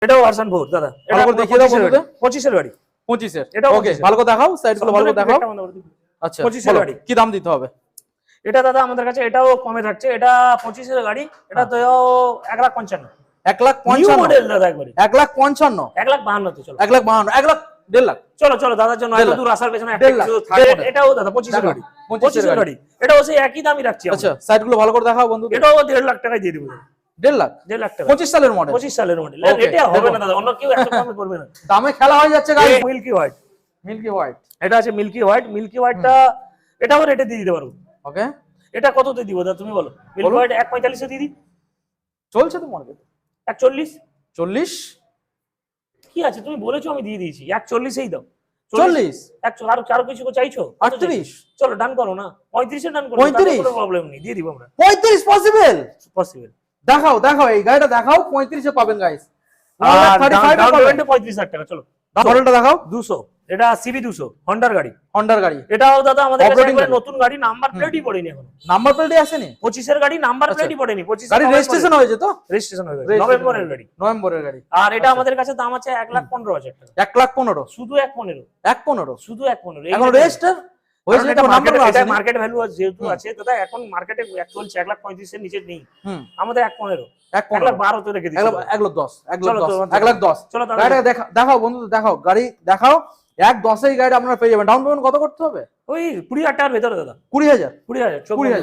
এটাও ভার্সন 4 দাদা। এটা করে দেখিয়ে দাও বন্ধুদের। 25 এর গাড়ি। 25 এর। এটা ওকে, ভালো করে দেখাও, সাইডগুলো ভালো করে দেখাও। আচ্ছা, 25 এর গাড়ি। কি দাম দিতে হবে? এটা দাদা আমাদের কাছে এটাও কমে থাকছে। এটা 25 এর গাড়ি। এটা তো 1,55,000। 1,55,000 নিউ মডেল দাদা একবারে। 1,55,000 1,52,000 তো চলো। 1,52,000 1,50,000 লাখ। চলো চলো দাদার জন্য এত দূর আসার পেছনে একটা 1,50,000 কিছু থাকবে। এটাও দাদা 25 এর গাড়ি। 25 এর গাড়ি। এটাও সেই একই দামই রাখছি আমরা। আচ্ছা, সাইডগুলো ভালো করে দেখাও বন্ধুদের। এটাও 1.5 লাখ টাকায় দিয়ে দেব। 1.5 লাখ? 1.5 লাখ টাকা। 25 সালের মডেল। 25 সালের মডেল। Okay, এটা হবে দেখো। না দাদা, অন্য কেউ এত কমে করবে না। দামে খেলা হয়ে যাচ্ছে গাড়ি। Milky white. Milky white. এটা আছে মিল্কি হোয়াইট। মিল্কি হোয়াইটটা এটাও রেটে দিয়ে দিতে পারবো। ওকে, এটা কততে দিব দাদা তুমি বলো? মিল্কি হোয়াইট 1.45 এ দিয়ে দিই। চলছে তো মার্কেটে 1.40। 40। কি আছে তুমি বলেছো, আমি দিয়ে দিয়েছি। 1.40 এই দাও। 40। আর কারো কিছু চাইছো? 38। চলো ডান করো না, 35 এ ডান করো। 35? কোনো প্রবলেম নেই, দিয়ে দিব আমরা। 35 পসিবল? পসিবল। দেখাও দেখাও, এই গাড়িটা দেখাও, 35 এ পাবেন গাইস। আর 35 ডাউন পাবেন। পেমেন্টে 35,000 টাকা। চলো মডেলটা দেখাও। 200। এটা সিবি 200 হন্ডার গাড়ি। হন্ডার গাড়ি। এটাও দাদা আমাদের কাছে Operating একবারে গাড়ি। নতুন গাড়ি, নাম্বার প্লেটই পড়েনি এখন। নাম্বার প্লেটই আসেনি? 25 এর গাড়ি, নাম্বার প্লেটই পড়েনি। 25 গাড়ি রেজিস্ট্রেশন হয়েছে তো? রেজিস্ট্রেশন হয়ে গেছে নভেম্বরের গাড়ি। নভেম্বরের গাড়ি। আর এটা আমাদের কাছে দাম আছে 1,15,000 টাকা। 1,15,000 শুধু 1.15। 1,15,000 শুধু 1.15 এখন রেজিস্টার হয়েছে তো, নাম্বার আছে। এটা মার্কেট ভ্যালু যেহেতু আছে দাদা, এখন মার্কেটে চলছে 1,35,000 এর নিচে নেই। আমাদের 1.15। 1,15,000 1,12 তে রেখে দিচ্ছি। 1,10,000 চলো, 1,10,000 চলো তাহলে। গাড়িটা দেখাও বন্ধুদের, দেখাও গাড়ি দেখাও। 1,10,000 এই গাড়ি আপনারা পেয়ে যাবেন। ডাউন পেমেন্ট কত করতে হবে? ওই 20,000 টাকার ভেতরে দাদা। 20,000? 20,000 20,000